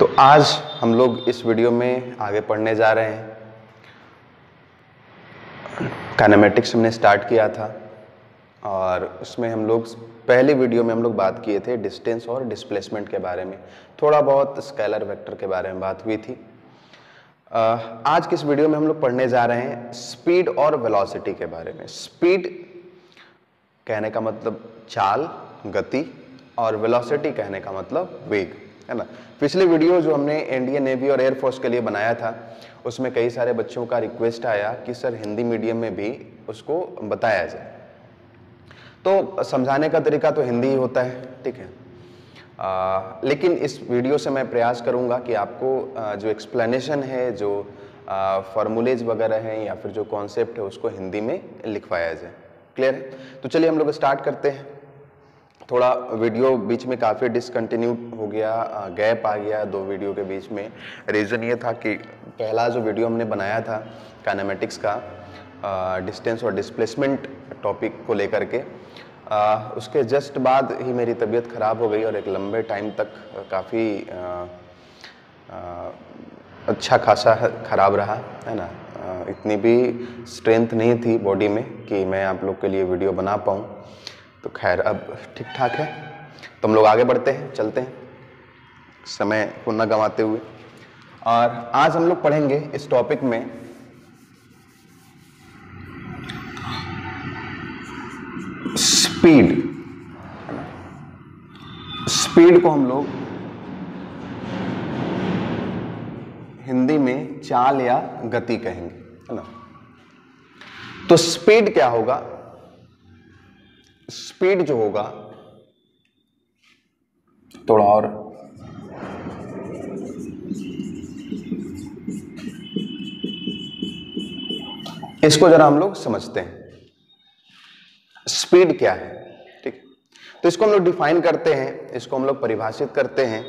तो आज हम लोग इस वीडियो में आगे पढ़ने जा रहे हैं। काइनेमेटिक्स हमने स्टार्ट किया था और उसमें हम लोग पहले वीडियो में हम लोग बात किए थे डिस्टेंस और डिस्प्लेसमेंट के बारे में, थोड़ा बहुत स्केलर वेक्टर के बारे में बात हुई थी। आज के इस वीडियो में हम लोग पढ़ने जा रहे हैं स्पीड और वेलोसिटी के बारे में। स्पीड कहने का मतलब चाल, गति, और वेलोसिटी कहने का मतलब वेग, है ना। पिछले वीडियो जो हमने इंडियन नेवी और एयरफोर्स के लिए बनाया था उसमें कई सारे बच्चों का रिक्वेस्ट आया कि सर हिंदी मीडियम में भी उसको बताया जाए, तो समझाने का तरीका तो हिंदी ही होता है, ठीक है। लेकिन इस वीडियो से मैं प्रयास करूंगा कि आपको जो एक्सप्लेनेशन है, जो फॉर्मूलेज वगैरह हैं या फिर जो कॉन्सेप्ट है उसको हिंदी में लिखवाया जाए। क्लियर है? तो चलिए हम लोग स्टार्ट करते हैं। थोड़ा वीडियो बीच में काफ़ी डिसकंटिन्यू हो गया, गैप आ गया दो वीडियो के बीच में। रीज़न ये था कि पहला जो वीडियो हमने बनाया था काइनेमेटिक्स का, डिस्टेंस और डिस्प्लेसमेंट टॉपिक को लेकर के, उसके जस्ट बाद ही मेरी तबीयत ख़राब हो गई और एक लंबे टाइम तक काफ़ी अच्छा खासा ख़राब रहा, है ना। इतनी भी स्ट्रेंथ नहीं थी बॉडी में कि मैं आप लोग के लिए वीडियो बना पाऊँ। तो खैर अब ठीक ठाक है, तो हम लोग आगे बढ़ते हैं, चलते हैं समय को न गंवाते हुए। और आज हम लोग पढ़ेंगे इस टॉपिक में स्पीड। स्पीड को हम लोग हिंदी में चाल या गति कहेंगे, है ना। तो स्पीड क्या होगा? स्पीड जो होगा, थोड़ा और इसको जरा हम लोग समझते हैं स्पीड क्या है, ठीक। तो इसको हम लोग डिफाइन करते हैं, इसको हम लोग परिभाषित करते हैं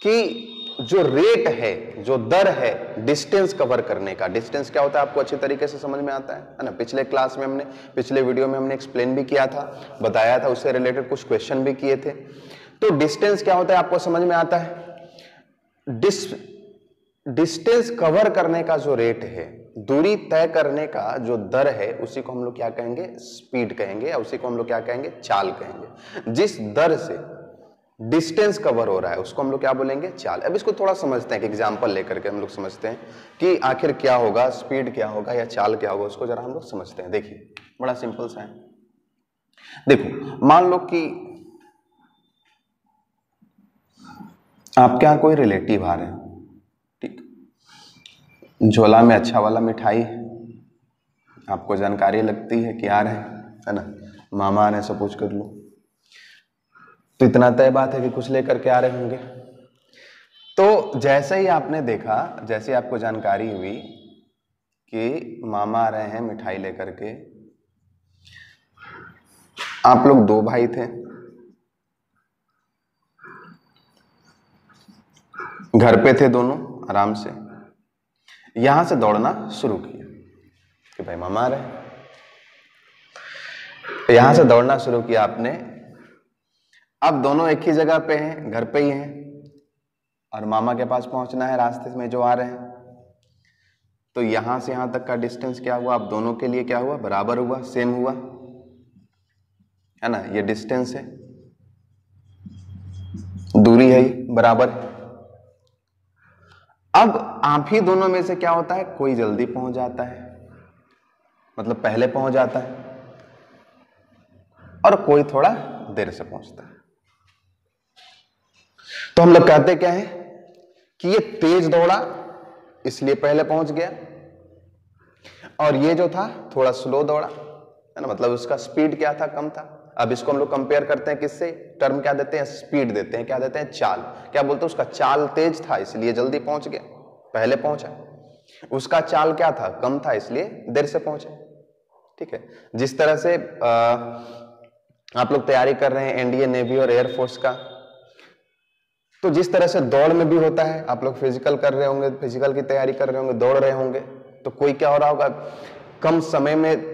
कि जो रेट है, जो दर है डिस्टेंस कवर करने का। डिस्टेंस क्या होता है आपको अच्छी तरीके से समझ में आता है ना। पिछले क्लास में हमने, पिछले वीडियो में हमने एक्सप्लेन भी किया था, बताया था, उससे रिलेटेड कुछ क्वेश्चन भी किए थे। तो डिस्टेंस क्या होता है आपको समझ में आता है। डिस्टेंस कवर करने का जो रेट है, दूरी तय करने का जो दर है, उसी को हम लोग क्या कहेंगे? स्पीड कहेंगे, या उसी को हम लोग क्या कहेंगे? चाल कहेंगे। जिस दर से डिस्टेंस कवर हो रहा है उसको हम लोग क्या बोलेंगे? चाल। अब इसको थोड़ा समझते हैं, एक एग्जांपल लेकर के हम लोग समझते हैं कि आखिर क्या होगा, स्पीड क्या होगा या चाल क्या होगा, उसको जरा हम लोग समझते हैं। देखिए बड़ा सिंपल सा है। देखो मान लो कि आपके यहाँ कोई रिलेटिव आ रहे हैं, ठीक, झोला में अच्छा वाला मिठाई है, आपको जानकारी लगती है कि आ रहे हैं, है ना, मामा आ रहे हैं सपोज कर लो। तो इतना तय बात है कि कुछ लेकर के आ रहे होंगे। तो जैसे ही आपने देखा, जैसे ही आपको जानकारी हुई कि मामा आ रहे हैं मिठाई लेकर के, आप लोग दो भाई थे, घर पे थे दोनों आराम से, यहां से दौड़ना शुरू किया कि भाई मामा आ रहे हैं। यहां से दौड़ना शुरू किया आपने। अब दोनों एक ही जगह पे हैं, घर पे ही हैं, और मामा के पास पहुंचना है रास्ते में जो आ रहे हैं। तो यहां से यहां तक का डिस्टेंस क्या हुआ? आप दोनों के लिए क्या हुआ? बराबर हुआ, सेम हुआ, है ना। ये डिस्टेंस है, दूरी है बराबर। अब आप ही दोनों में से क्या होता है? कोई जल्दी पहुंच जाता है, मतलब पहले पहुंच जाता है, और कोई थोड़ा देर से पहुंचता है। तो हम लोग कहते क्या है कि ये तेज दौड़ा इसलिए पहले पहुंच गया, और ये जो था थोड़ा स्लो दौड़ा, है ना, मतलब उसका स्पीड क्या था? कम था। अब इसको हम लोग कंपेयर करते हैं किससे? टर्म क्या देते हैं? स्पीड देते हैं। क्या देते हैं? चाल। क्या बोलते हैं? उसका चाल तेज था इसलिए जल्दी पहुंच गया, पहले पहुंचा। उसका चाल क्या था? कम था इसलिए देर से पहुंचा, ठीक है। जिस तरह से आप लोग तैयारी कर रहे हैं इंडियन नेवी और एयरफोर्स का, तो जिस तरह से दौड़ में भी होता है, आप लोग फिजिकल कर रहे होंगे, फिजिकल की तैयारी कर रहे होंगे, दौड़ रहे होंगे, तो कोई क्या हो रहा होगा? कम समय में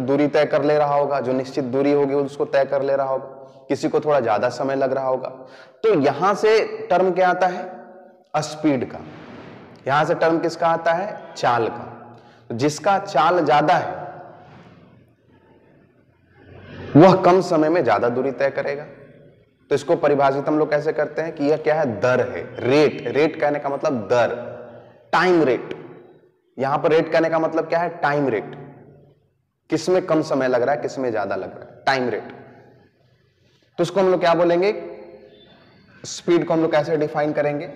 दूरी तय कर ले रहा होगा, जो निश्चित दूरी होगी उसको तय कर ले रहा होगा। किसी को थोड़ा ज्यादा समय लग रहा होगा। तो यहां से टर्म क्या आता है? स्पीड का। यहां से टर्म किसका आता है? चाल का। तो जिसका चाल ज्यादा है वह कम समय में ज्यादा दूरी तय करेगा। तो इसको परिभाषित हम लोग कैसे करते हैं कि यह क्या है? दर है, रेट। रेट कहने का मतलब दर, टाइम रेट। यहां पर रेट कहने का मतलब क्या है? Time rate. किसमें कम समय लग रहा है, किसमें ज्यादा लग रहा है, टाइम रेट। तो इसको हम लोग क्या बोलेंगे? स्पीड को हम लोग कैसे डिफाइन करेंगे?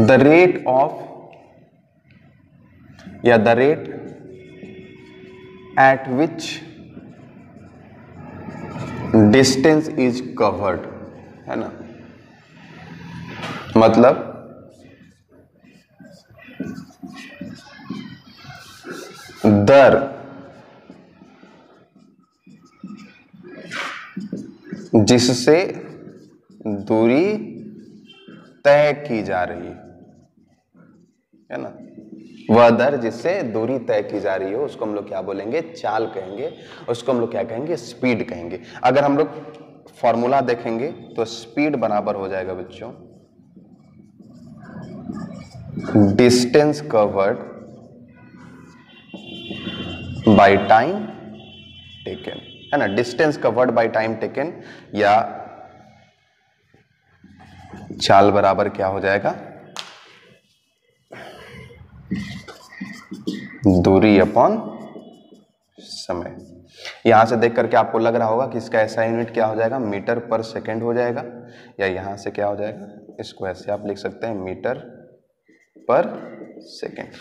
द रेट ऑफ या the rate at which distance is covered, है ना। मतलब दर जिससे दूरी तय की जा रही है ना, वह दर जिससे दूरी तय की जा रही हो उसको हम लोग क्या बोलेंगे? चाल कहेंगे। उसको हम लोग क्या कहेंगे? स्पीड कहेंगे। अगर हम लोग फॉर्मूला देखेंगे तो स्पीड बराबर हो जाएगा बच्चों distance covered by time taken, है ना। Distance covered by time taken या चाल बराबर क्या हो जाएगा? दूरी अपॉन समय। यहां से देख करके आपको लग रहा होगा कि इसका ऐसा यूनिट क्या हो जाएगा? मीटर पर सेकेंड हो जाएगा, या यहां से क्या हो जाएगा? इसको ऐसे आप लिख सकते हैं मीटर पर सेकेंड।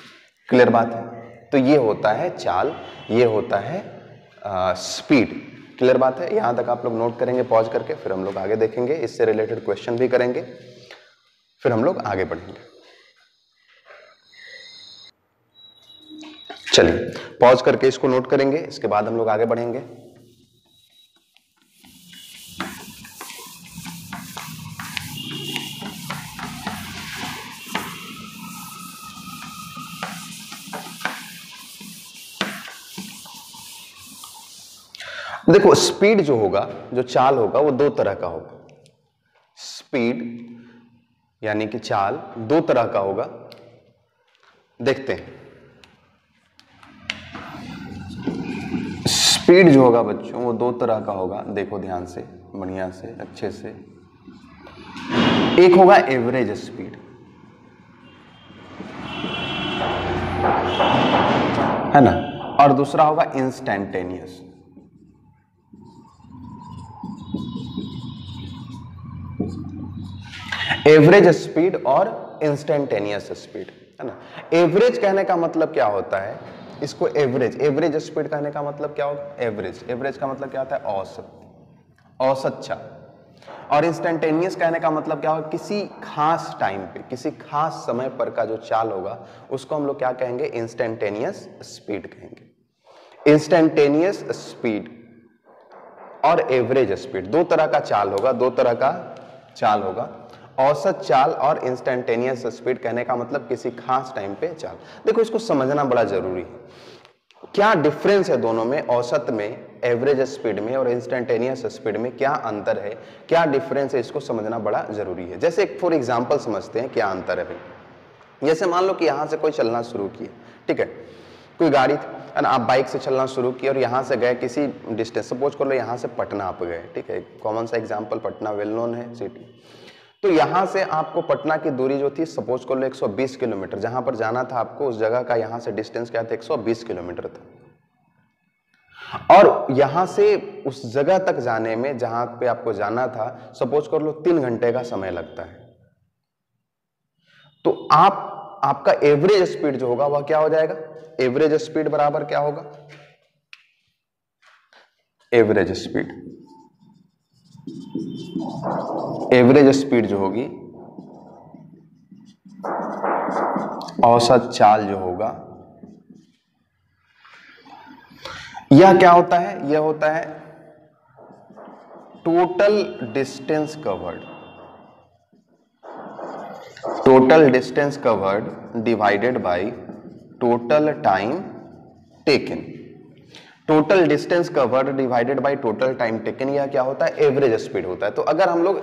क्लियर बात है? तो ये होता है चाल, ये होता है स्पीड। क्लियर बात है? यहां तक आप लोग नोट करेंगे पॉज करके, फिर हम लोग आगे देखेंगे, इससे रिलेटेड क्वेश्चन भी करेंगे, फिर हम लोग आगे बढ़ेंगे। चलिए पॉज करके इसको नोट करेंगे, इसके बाद हम लोग आगे बढ़ेंगे। देखो स्पीड जो होगा, जो चाल होगा, वो दो तरह का होगा। स्पीड यानी कि चाल दो तरह का होगा। देखते हैं स्पीड जो होगा बच्चों वो दो तरह का होगा। देखो ध्यान से, बढ़िया से, अच्छे से। एक होगा एवरेज स्पीड, है ना, और दूसरा होगा इंस्टैंटेनियस। एवरेज स्पीड और इंस्टैंटेनियस स्पीड, है ना। एवरेज कहने का मतलब क्या होता है? इसको एवरेज स्पीड कहने का मतलब क्या होगा? एवरेज का मतलब क्या होता है? औसत चाल। और इंस्टैंटेनियस कहने का मतलब क्या होगा? किसी खास टाइम पे, किसी खास समय पर का जो चाल होगा उसको हम लोग क्या कहेंगे? इंस्टैंटेनियस स्पीड कहेंगे। इंस्टैंटेनियस स्पीड और एवरेज स्पीड दो तरह का चाल होगा, दो तरह का चाल होगा। औसत चाल और इंस्टैंटेनियस स्पीड कहने का मतलब किसी खास टाइम पे चाल। देखो इसको समझना बड़ा जरूरी है। क्या डिफरेंस है दोनों में? औसत में, एवरेज स्पीड में और इंस्टैंटेनियस स्पीड में क्या अंतर है, क्या डिफरेंस है, इसको समझना बड़ा जरूरी है। जैसे एक फॉर एग्जांपल समझते हैं क्या अंतर है भाई। जैसे मान लो कि यहां से कोई चलना शुरू किया, ठीक है, कोई गाड़ी थी, आप बाइक से चलना शुरू किया और यहां से गए किसी डिस्टेंस, सपोज कर लो यहां से पटना आप गए, ठीक है, कॉमन सा एग्जांपल, पटना वेल नोन है सिटी। तो यहां से आपको पटना की दूरी जो थी सपोज कर लो 120 किलोमीटर, जहां पर जाना था आपको उस जगह का यहां से डिस्टेंस क्या था? 120 किलोमीटर था। और यहां से उस जगह तक जाने में, जहां पे आपको जाना था, सपोज कर लो 3 घंटे का समय लगता है। तो आपका एवरेज स्पीड जो होगा वह क्या हो जाएगा? एवरेज स्पीड बराबर क्या होगा? एवरेज स्पीड जो होगी, औसत चाल जो होगा, यह क्या होता है? यह होता है total distance covered, total distance covered divided by total time taken. Total distance covered divided by total time taken, यह क्या होता है? एवरेज स्पीड होता है। तो अगर हम लोग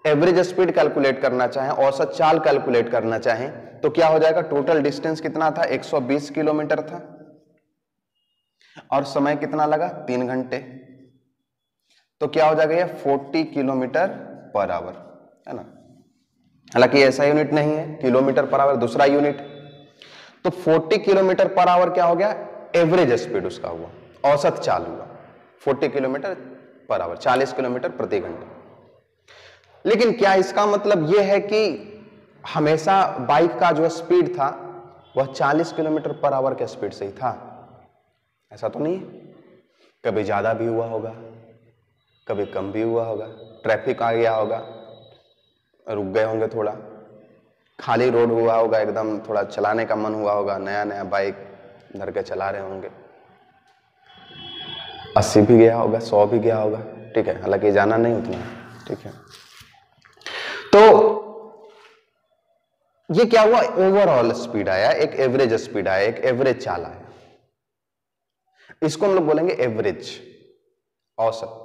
एवरेज स्पीड कैलकुलेट करना चाहें, औसत चाल कैलकुलेट करना चाहें, तो क्या हो जाएगा? टोटल डिस्टेंस कितना था? 120 किलोमीटर था और समय कितना लगा? 3 घंटे। तो क्या हो जाएगा? ये 40 किलोमीटर पर आवर, है ना। हालांकि ऐसा यूनिट नहीं है, किलोमीटर पर आवर दूसरा यूनिट। तो 40 किलोमीटर पर आवर क्या हो गया? एवरेज स्पीड उसका हुआ, औसत चाल हुआ 40 किलोमीटर पर आवर, 40 किलोमीटर प्रति घंटे। लेकिन क्या इसका मतलब यह है कि हमेशा बाइक का जो स्पीड था वह 40 किलोमीटर पर आवर के स्पीड से ही था? ऐसा तो नहीं है। कभी ज्यादा भी हुआ होगा, कभी कम भी हुआ होगा, ट्रैफिक आ गया होगा, रुक गए होंगे, थोड़ा खाली रोड हुआ होगा, एकदम थोड़ा चलाने का मन हुआ होगा, नया नया बाइक धर के चला रहे होंगे, 80 भी गया होगा, 100 भी गया होगा, ठीक है। हालांकि जाना नहीं उतना, ठीक है। तो ये क्या हुआ? ओवरऑल स्पीड आया, एक एवरेज स्पीड आया, एक एवरेज चाल आया। इसको हम लोग बोलेंगे एवरेज, औसत।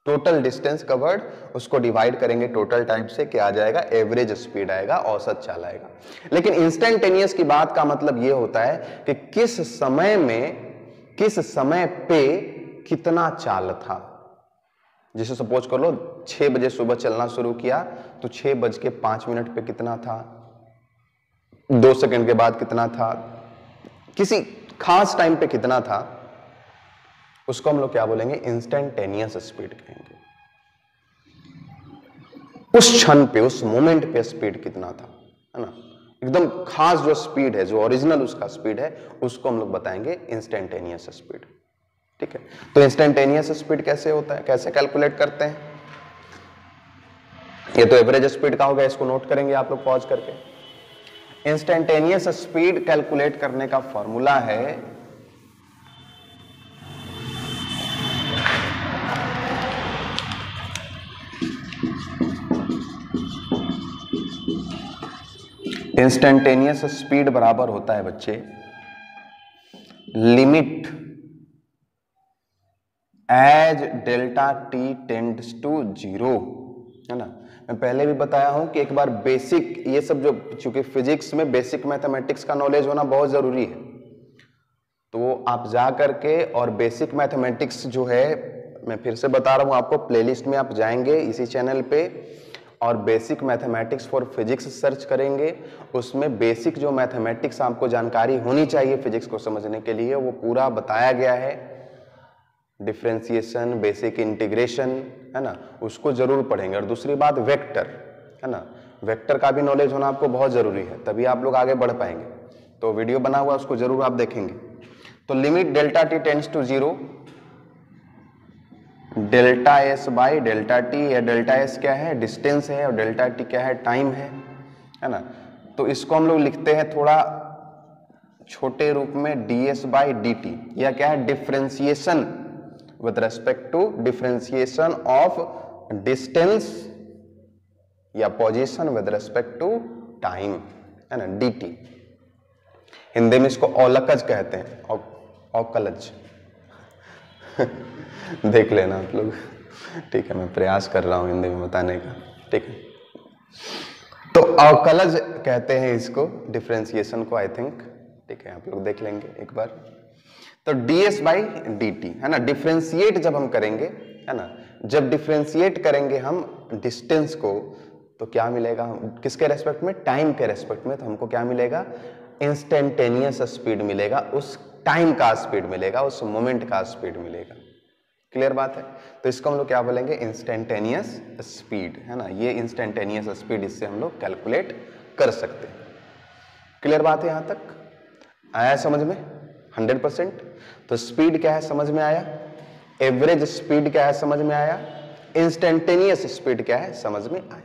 टोटल डिस्टेंस कवर्ड, उसको डिवाइड करेंगे टोटल टाइम से, क्या आ जाएगा? एवरेज स्पीड आएगा, औसत चाल आएगा। लेकिन इंस्टेंटेनियस की बात का मतलब यह होता है कि किस समय में, किस समय पे कितना चाल था। जैसे सपोज कर लो 6 बजे सुबह चलना शुरू किया तो 6:05 पे कितना था, 2 सेकंड के बाद कितना था, किसी खास टाइम पे कितना था, उसको हम लोग क्या बोलेंगे? इंस्टेंटेनियस स्पीड कहेंगे। उस क्षण पे, उस मोमेंट पे स्पीड कितना था, है ना। एकदम खास जो स्पीड है, जो ओरिजिनल उसका स्पीड है, उसको हम लोग बताएंगे इंस्टेंटेनियस स्पीड, ठीक है। तो इंस्टेंटेनियस स्पीड कैसे होता है, कैसे कैलकुलेट करते हैं? ये तो एवरेज स्पीड का होगा, इसको नोट करेंगे आप लोग पॉज करके। इंस्टेंटेनियस स्पीड कैलकुलेट करने का फॉर्मूला है इंस्टेंटेनियस स्पीड बराबर होता है बच्चे limit as delta t tends to 0, है ना। मैं पहले भी बताया हूं कि एक बार बेसिक, ये सब जो, चूंकि फिजिक्स में बेसिक मैथमेटिक्स का नॉलेज होना बहुत जरूरी है, तो आप जा करके और बेसिक मैथमेटिक्स जो है, मैं फिर से बता रहा हूं आपको, प्लेलिस्ट में आप जाएंगे इसी चैनल पे और basic mathematics for physics search करेंगे। उसमें बेसिक जो मैथमेटिक्स आपको जानकारी होनी चाहिए फिजिक्स को समझने के लिए, वो पूरा बताया गया है। डिफरेंशिएशन, बेसिक इंटीग्रेशन, है ना, उसको जरूर पढ़ेंगे। और दूसरी बात वेक्टर, है ना, वेक्टर का भी नॉलेज होना आपको बहुत जरूरी है, तभी आप लोग आगे बढ़ पाएंगे। तो वीडियो बना हुआ उसको जरूर आप देखेंगे। तो limit delta t tends to 0, delta S by delta t, या डेल्टा एस क्या है? डिस्टेंस है, और डेल्टा टी क्या है? टाइम है ना। तो इसको हम लोग लिखते हैं थोड़ा छोटे रूप में d s by d t, या क्या है? Differentiation with respect to, differentiation of distance या position with respect to time, है ना, डी टी। हिंदी में इसको औलकज कहते हैं, औकलज देख लेना आप लोग, ठीक है। मैं प्रयास कर रहा हूं हिंदी में बताने का, ठीक है। तो अवकलज कहते हैं इसको, डिफरेंशिएशन को, आई थिंक, ठीक है। आप लोग देख लेंगे एक बार। तो ds बाई डी टी, है ना। डिफरेंशिएट जब हम करेंगे, है ना, जब डिफरेंशिएट करेंगे हम डिस्टेंस को, तो क्या मिलेगा? किसके रेस्पेक्ट में? टाइम के रेस्पेक्ट में। तो हमको क्या मिलेगा? इंस्टेंटेनियस स्पीड मिलेगा, उस टाइम का स्पीड मिलेगा, उस मोमेंट का स्पीड मिलेगा। क्लियर बात है? तो इसको हम लोग क्या बोलेंगे? इंस्टेंटेनियस स्पीड, है ना। ये इंस्टेंटेनियस स्पीड, इससे हम लोग कैलकुलेट कर सकते हैं। क्लियर बात है? यहां तक आया समझ में? 100%। तो स्पीड क्या है समझ में आया, एवरेज स्पीड क्या है समझ में आया, इंस्टेंटेनियस स्पीड क्या है समझ में आया।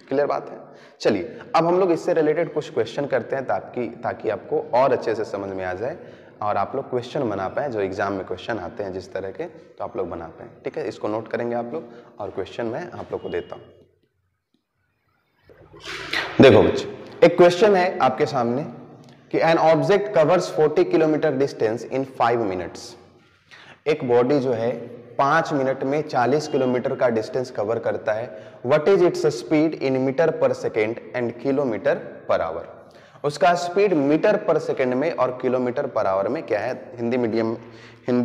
क्लियर बात है? चलिए अब हम लोग इससे रिलेटेड कुछ क्वेश्चन करते हैं ताकि आपको और अच्छे से समझ में आ जाए और आप लोग क्वेश्चन बना पाए, जो एग्जाम में क्वेश्चन आते हैं जिस तरह के, तो आप लोग बना पाए। ठीक है, इसको नोट करेंगे आप लोग और क्वेश्चन मैं आप लोग को देता हूं। देखो बच्चे, एक क्वेश्चन है आपके सामने कि an object covers 40 kilometre distance in 5 minutes. एक बॉडी जो है 5 मिनट में 40 किलोमीटर का डिस्टेंस कवर करता है। What is its speed in metre per second and kilometre per hour. उसका स्पीड मीटर पर सेकेंड में और किलोमीटर पर आवर में क्या है। हिंदी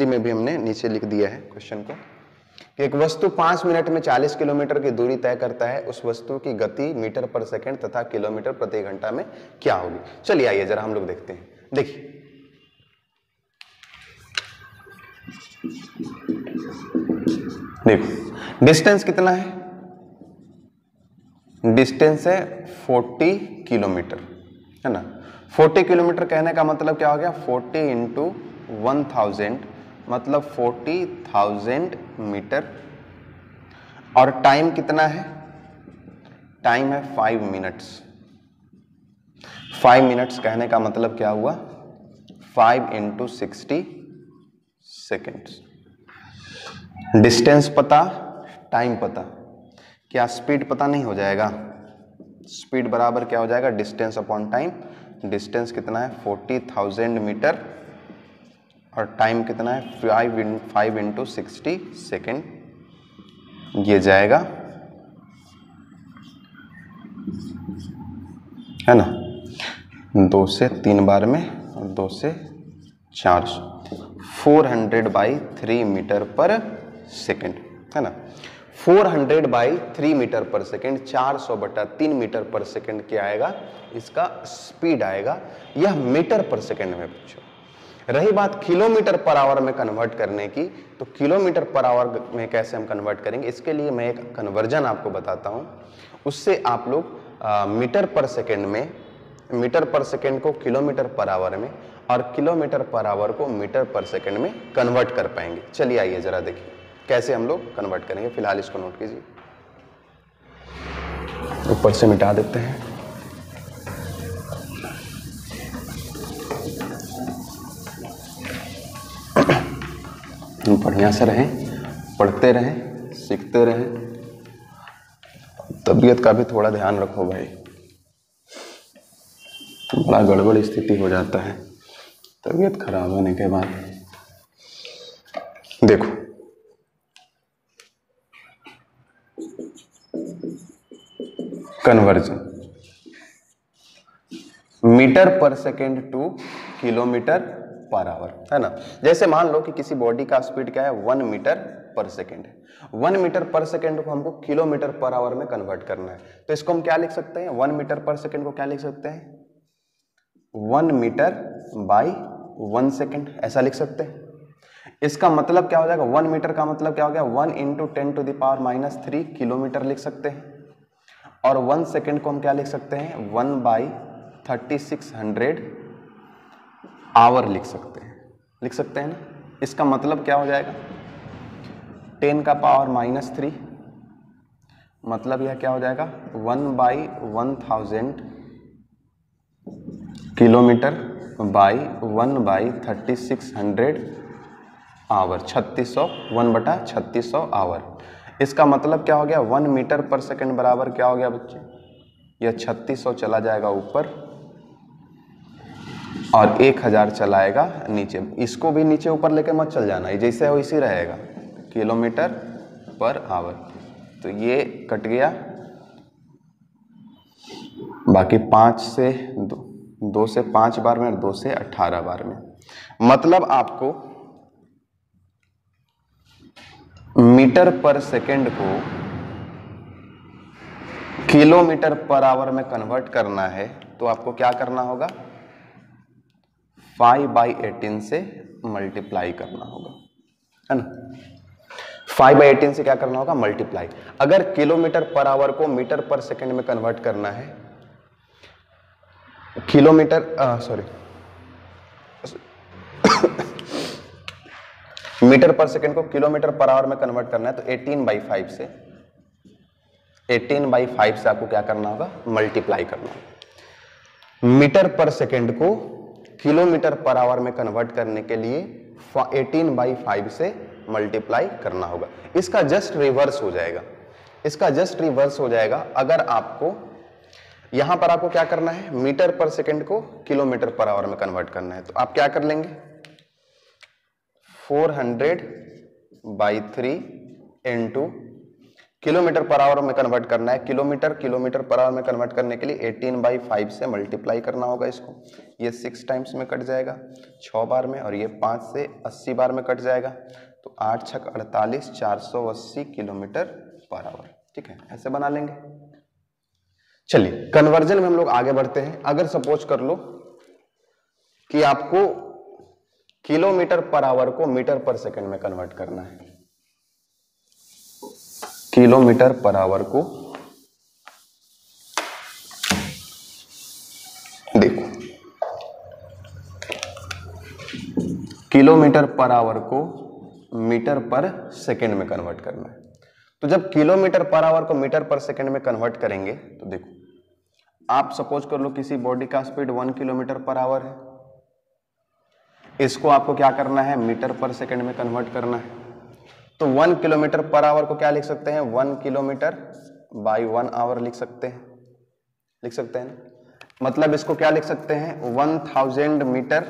में भी हमने नीचे लिख दिया है क्वेश्चन को कि एक वस्तु 5 मिनट में 40 किलोमीटर की दूरी तय करता है, उस वस्तु की गति मीटर पर सेकेंड तथा किलोमीटर प्रति घंटा में क्या होगी। चलिए आइए जरा हम लोग देखते हैं। देखिए देखो डिस्टेंस कितना है, डिस्टेंस है 40 किलोमीटर है ना। 40 किलोमीटर कहने का मतलब क्या हो गया, 40 इंटू 1000 मतलब 40,000 मीटर। और टाइम कितना है, टाइम है 5 मिनट्स। 5 मिनट्स कहने का मतलब क्या हुआ, 5 इंटू 60 सेकेंड्स। डिस्टेंस पता, टाइम पता, क्या स्पीड पता नहीं हो जाएगा। स्पीड बराबर क्या हो जाएगा, डिस्टेंस अपॉन टाइम। डिस्टेंस कितना है 40,000 मीटर और टाइम कितना है 5 इंटू 60 सेकेंड। ये जाएगा है ना 2 से 3 बार में और 2 से 400 बाई 3 मीटर पर सेकेंड है ना। 400 बाई 3 मीटर पर सेकेंड 400 बटा 3 मीटर पर सेकेंड क्या आएगा, इसका स्पीड आएगा। यह मीटर पर सेकेंड में पूछो। रही बात किलोमीटर पर आवर में कन्वर्ट करने की, तो किलोमीटर पर आवर में कैसे हम कन्वर्ट करेंगे, इसके लिए मैं एक कन्वर्जन आपको बताता हूं। उससे आप लोग मीटर पर सेकेंड में, मीटर पर सेकेंड को किलोमीटर पर आवर में और किलोमीटर पर आवर को मीटर पर सेकेंड में कन्वर्ट कर पाएंगे। चलिए आइए जरा देखिए कैसे हम लोग कन्वर्ट करेंगे। फिलहाल इसको नोट कीजिए, ऊपर से मिटा देते हैं। बढ़िया से रहें, पढ़ते रहें, सीखते रहें। तबीयत का भी थोड़ा ध्यान रखो भाई, बड़ा गड़बड़ स्थिति हो जाता है तबीयत खराब होने के बाद। देखो conversion, metre per second two kilometre per our है ना। जैसे मान लो कि किसी बॉडी का स्पीड क्या है 1 मीटर पर सेकेंड है। 1 मीटर पर सेकेंड को हमको किलोमीटर पर आवर में कन्वर्ट करना है, तो इसको हम क्या लिख सकते हैं, 1 मीटर पर सेकेंड को क्या लिख सकते हैं, 1 मीटर बाई 1 सेकेंड ऐसा लिख सकते हैं। इसका मतलब क्या हो जाएगा, 1 मीटर का मतलब क्या हो गया, 1 इंटू 10⁻³ किलोमीटर लिख सकते हैं। और 1 सेकेंड को हम क्या लिख सकते हैं, 1/3600 आवर लिख सकते हैं ना। इसका मतलब क्या हो जाएगा, 10⁻³ मतलब यह क्या हो जाएगा 1/1000 किलोमीटर बाई 1/3600 आवर, 3600, 1/3600 आवर। इसका मतलब क्या हो गया, 1 मीटर पर सेकेंड बराबर क्या हो गया बच्चे, यह 3600 चला जाएगा ऊपर और 1000 चलाएगा नीचे। इसको भी नीचे ऊपर लेके मत चल जाना, ये जैसे हो इसी रहेगा, किलोमीटर पर आवर। तो ये कट गया, बाकी 2 से 5 बार में और 2 से 18 बार में। मतलब आपको मीटर पर सेकेंड को किलोमीटर पर आवर में कन्वर्ट करना है, तो आपको क्या करना होगा, 5/18 से मल्टीप्लाई करना होगा है ना। 5/18 से क्या करना होगा, मल्टीप्लाई। अगर किलोमीटर पर आवर को मीटर पर सेकेंड में कन्वर्ट करना है, मीटर पर सेकेंड को किलोमीटर पर आवर में कन्वर्ट करना है, तो 18/5 से आपको क्या करना होगा, मल्टीप्लाई करना होगा। मीटर पर सेकेंड को किलोमीटर पर आवर में कन्वर्ट करने के लिए 18/5 से मल्टीप्लाई करना होगा। इसका जस्ट रिवर्स हो जाएगा। अगर आपको यहां पर आपको क्या करना है, मीटर पर सेकेंड को किलोमीटर पर आवर में कन्वर्ट करना है, तो आप क्या कर लेंगे, 400 by 3 into kilometre per our में कन्वर्ट करना है। किलोमीटर पर आवर में कन्वर्ट करने के लिए 18/5 से मल्टीप्लाई करना होगा इसको। ये 6 टाइम्स में कट जाएगा 6 बार में, और ये 5 से 80 बार में कट जाएगा। तो 8 छक 48, 480 किलोमीटर पर आवर। ठीक है, ऐसे बना लेंगे। चलिए कन्वर्जन में हम लोग आगे बढ़ते हैं। अगर सपोज कर लो कि आपको किलोमीटर पर आवर को मीटर पर सेकंड में कन्वर्ट करना है, किलोमीटर पर आवर को, देखो किलोमीटर पर आवर को मीटर पर सेकंड में कन्वर्ट करना है। तो जब किलोमीटर पर आवर को मीटर पर सेकंड में कन्वर्ट करेंगे तो देखो, आप सपोज कर लो किसी बॉडी का स्पीड 1 किलोमीटर पर आवर है, इसको आपको क्या करना है, मीटर पर सेकंड में कन्वर्ट करना है। तो 1 किलोमीटर पर आवर को क्या लिख सकते हैं, 1 किलोमीटर बाई 1 आवर लिख सकते हैं ना। मतलब इसको क्या लिख सकते हैं, 1000 मीटर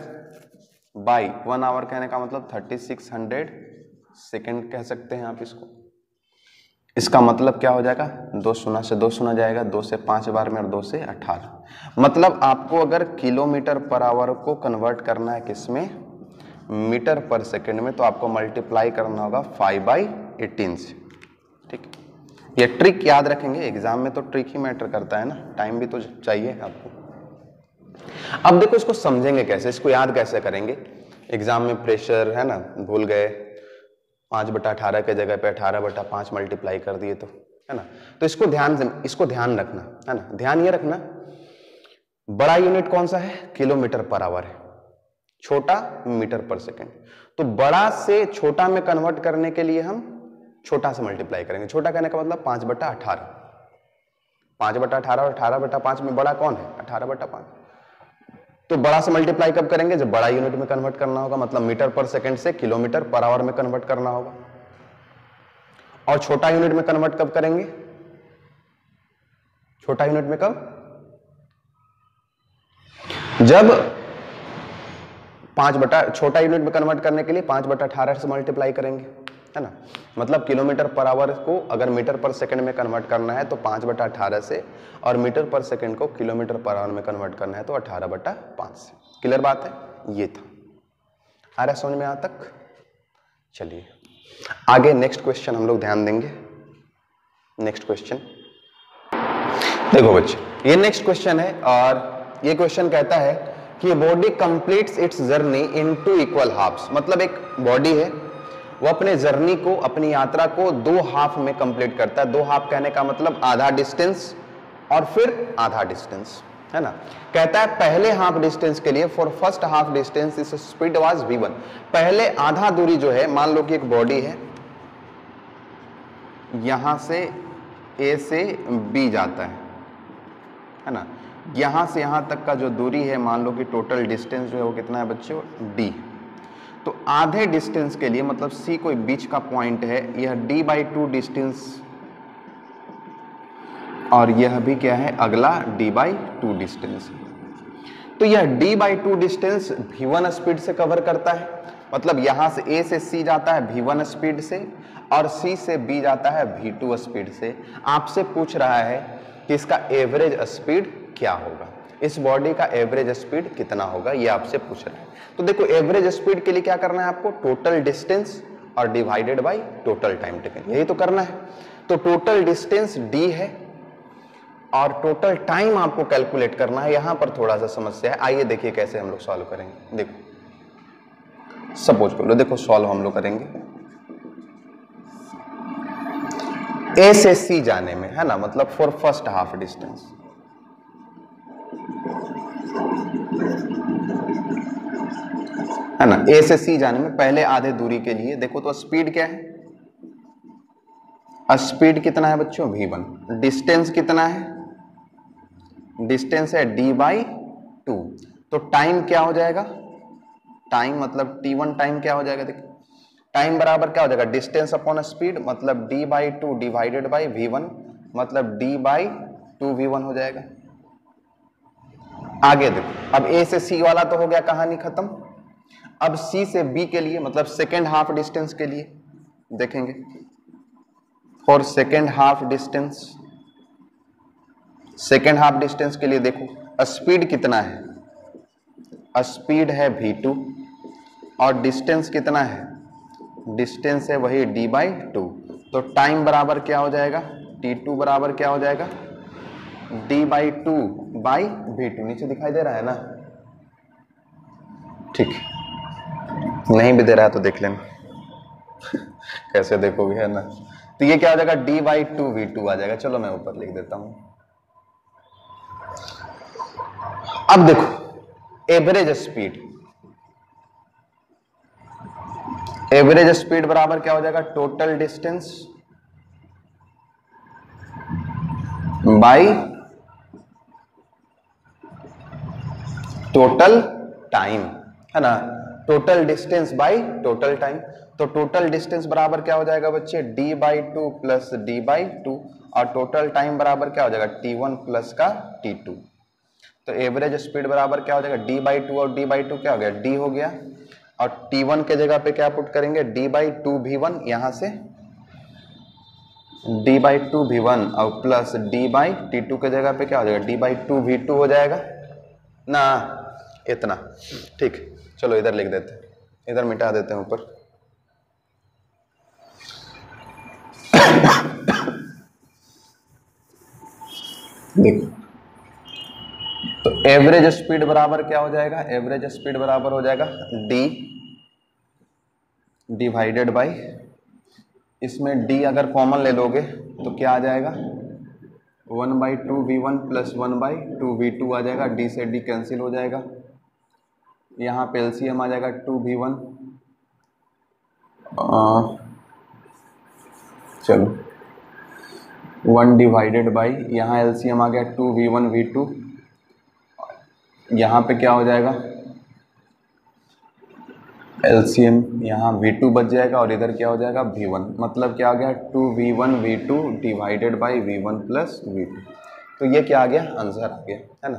बाई 1 आवर, कहने का मतलब 3600 सेकंड कह सकते हैं आप इसको। इसका मतलब क्या हो जाएगा, 2 शून्य से 2 शून्य जाएगा, 2 से 5 बार में और 2 से 18। मतलब आपको अगर किलोमीटर पर आवर को कन्वर्ट करना है किसमें, मीटर पर सेकंड में, तो आपको मल्टीप्लाई करना होगा 5/18 से। ठीक, ये ट्रिक याद रखेंगे, एग्जाम में तो ट्रिक ही मैटर करता है ना, टाइम भी तो चाहिए आपको। अब देखो इसको समझेंगे कैसे, इसको याद कैसे करेंगे। एग्जाम में प्रेशर है ना, भूल गए 5/18 के जगह पे 18/5 मल्टीप्लाई कर दिए तो, है ना। तो इसको ध्यान रखना है ना, ध्यान ये रखना, बड़ा यूनिट कौन सा है, किलोमीटर पर आवर है, छोटा मीटर पर सेकंड। तो बड़ा से छोटा में कन्वर्ट करने के लिए हम छोटा से मल्टीप्लाई करेंगे। छोटा कहने का मतलब 5/18, 5/18 और 18/5 में बड़ा कौन है, 18/5। तो बड़ा से मल्टीप्लाई कब करेंगे, जब बड़ा यूनिट में कन्वर्ट करना होगा, मतलब मीटर पर सेकंड से किलोमीटर पर आवर में कन्वर्ट करना होगा। और छोटा यूनिट में कन्वर्ट कब करेंगे, छोटा यूनिट में कब, जब छोटा यूनिट में कन्वर्ट करने के लिए 5/18 से मल्टीप्लाई करेंगे, है ना। मतलब किलोमीटर पर आवर को अगर मीटर पर सेकंड में कन्वर्ट करना है तो 5/18 से, और मीटर पर सेकंड को किलोमीटर पर आवर में कन्वर्ट करना है तो 18/5 से। क्लियर बात है, ये था, आ रहा है समझ में यहां तक। चलिए आगे नेक्स्ट क्वेश्चन हम लोग ध्यान देंगे। नेक्स्ट क्वेश्चन देखो बच्चे, ये नेक्स्ट क्वेश्चन है, और ये क्वेश्चन कहता है कि body completes its journey in 2 equal halves. मतलब एक बॉडी है, वो अपने जर्नी को, अपनी यात्रा को 2 हाफ में कंप्लीट करता है। 2 हाफ कहने का मतलब आधा डिस्टेंस और फिर आधा डिस्टेंस, है ना। कहता है पहले हाफ डिस्टेंस के लिए, फॉर फर्स्ट हाफ डिस्टेंस इस स्पीड वाज v1। पहले आधा दूरी जो है, मान लो कि एक बॉडी है, यहां से A से B जाता है ना। यहां से यहां तक का जो दूरी है, मान लो कि टोटल डिस्टेंस जो है वो कितना है बच्चों, d। तो आधे डिस्टेंस के लिए, मतलब C कोई बीच का पॉइंट है, यह d/2 डिस्टेंस, और यह भी क्या है, अगला d/2 डिस्टेंस। तो यह d/2 डिस्टेंस v1 स्पीड से कवर करता है। मतलब यहां से A से C जाता है v1 स्पीड से, और C से B जाता है v2 स्पीड से। आपसे पूछ रहा है कि इसका एवरेज स्पीड क्या होगा, इस बॉडी का एवरेज स्पीड कितना होगा, ये आपसे पूछ रहा है। तो देखो एवरेज स्पीड के लिए क्या करना है आपको, टोटल डिस्टेंस और divided by total time taken, यही तो करना है। तो टोटल डिस्टेंस d है और टोटल टाइम आपको कैलकुलेट करना है। यहां पर थोड़ा सा समस्या है, आइए देखिए कैसे हम लोग सॉल्व करेंगे। देखो सपोज कर लो, देखो सॉल्व हम लोग करेंगे A से C जाने में, है ना, मतलब फॉर फर्स्ट हाफ डिस्टेंस। है ना, A से C जाने में पहले आधे दूरी के लिए देखो तो स्पीड क्या है, स्पीड कितना है बच्चों, v1। डिस्टेंस कितना है, डिस्टेंस है d/2। तो टाइम क्या हो जाएगा, टाइम मतलब t1 टाइम क्या हो जाएगा, देखो टाइम बराबर क्या हो जाएगा, डिस्टेंस अपॉन स्पीड, मतलब d/2 डिवाइडेड बाय v1, मतलब d/2 v1 हो जाएगा। आगे देखो, अब A से C वाला तो हो गया, कहानी खत्म। अब C से B के लिए, मतलब सेकेंड हाफ डिस्टेंस के लिए, देखेंगे। For second half distance, second half distance के लिए देखो स्पीड कितना है, स्पीड है v2 और डिस्टेंस कितना है, डिस्टेंस है वही d/2। तो टाइम बराबर क्या हो जाएगा, t2 बराबर क्या हो जाएगा, d/2/v2। नीचे दिखाई दे रहा है ना, ठीक, नहीं भी दे रहा है तो देख लेना कैसे देखोगे, है ना। तो ये क्या हो जाएगा, d/2v2 आ जाएगा। चलो मैं ऊपर लिख देता हूं। अब देखो एवरेज स्पीड, एवरेज स्पीड बराबर क्या हो जाएगा, total distance by total time, है ना। Total distance by total time. तो टोटल डिस्टेंस बराबर क्या हो जाएगा बच्चे, d/2 प्लस d/2 और टोटल टाइम बराबर क्या हो जाएगा, t1 प्लस का t2। तो एवरेज स्पीड बराबर क्या हो जाएगा, d/2 और d/2 क्या हो गया, d हो गया और t1 के जगह पे क्या पुट करेंगे, d/2v1, यहां से d/2v1 और प्लस d/t2 के जगह पे क्या हो जाएगा, d/2v2 हो जाएगा ना, इतना। ठीक, चलो इधर लिख देते हैं, इधर मिटा देते हैं ऊपर। देखो तो एवरेज स्पीड बराबर क्या हो जाएगा, एवरेज स्पीड बराबर हो जाएगा d डिवाइडेड बाई, इसमें d अगर कॉमन ले लोगे तो क्या आ जाएगा, 1/2v1 प्लस 1/2v2 आ जाएगा। d से d कैंसिल हो जाएगा, यहाँ पे एलसीएम आ जाएगा 2v1, चलो 1 डिवाइडेड बाई, यहाँ एलसीएम आ गया 2v1v2, यहाँ पे क्या हो जाएगा, एलसीएम यहाँ v2 बच जाएगा और इधर क्या हो जाएगा v1, मतलब क्या आ गया 2v1v2 divided by v1 plus v2। तो ये क्या आ गया, आंसर आ गया, है ना।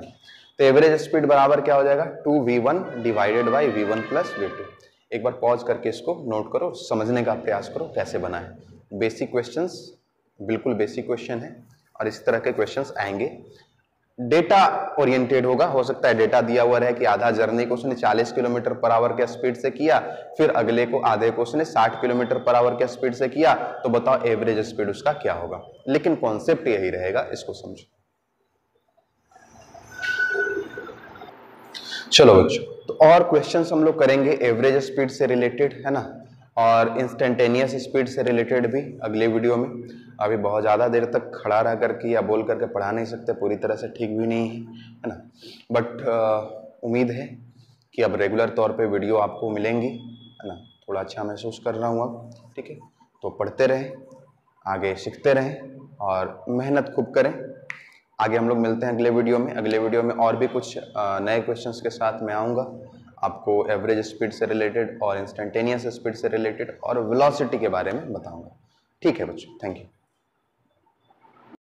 तो एवरेज स्पीड बराबर क्या हो जाएगा, 2v1 divided by v1 plus v2। एक बार पॉज करके इसको नोट करो, समझने का प्रयास करो कैसे बना है। बेसिक क्वेश्चंस, बिल्कुल बेसिक क्वेश्चन है और इस तरह के क्वेश्चंस आएंगे। डेटा ओरिएंटेड होगा, हो सकता है डेटा दिया हुआ रहे कि आधा जर्नी को उसने 40 किलोमीटर पर आवर के स्पीड से किया, फिर अगले को आधे को उसने 60 किलोमीटर पर आवर के स्पीड से किया, तो बताओ एवरेज स्पीड उसका क्या होगा। लेकिन कॉन्सेप्ट यही रहेगा, इसको समझो। चलो बच्चों, तो और क्वेश्चंस हम लोग करेंगे एवरेज स्पीड से रिलेटेड, है ना, और इंस्टेंटेनियस स्पीड से रिलेटेड भी अगले वीडियो में। अभी बहुत ज़्यादा देर तक खड़ा रह करके या बोल करके पढ़ा नहीं सकते, पूरी तरह से ठीक भी नहीं है ना, बट उम्मीद है कि अब रेगुलर तौर पे वीडियो आपको मिलेंगी, है ना। थोड़ा अच्छा महसूस कर रहा हूँ अब, ठीक है। तो पढ़ते रहें, आगे सीखते रहें और मेहनत खूब करें। आगे हम लोग मिलते हैं अगले वीडियो में। अगले वीडियो में और भी कुछ नए क्वेश्चंस के साथ मैं आऊँगा, आपको एवरेज स्पीड से रिलेटेड और इंस्टेंटेनियस स्पीड से रिलेटेड और वेलोसिटी के बारे में बताऊंगा। ठीक है बच्चों, थैंक यू।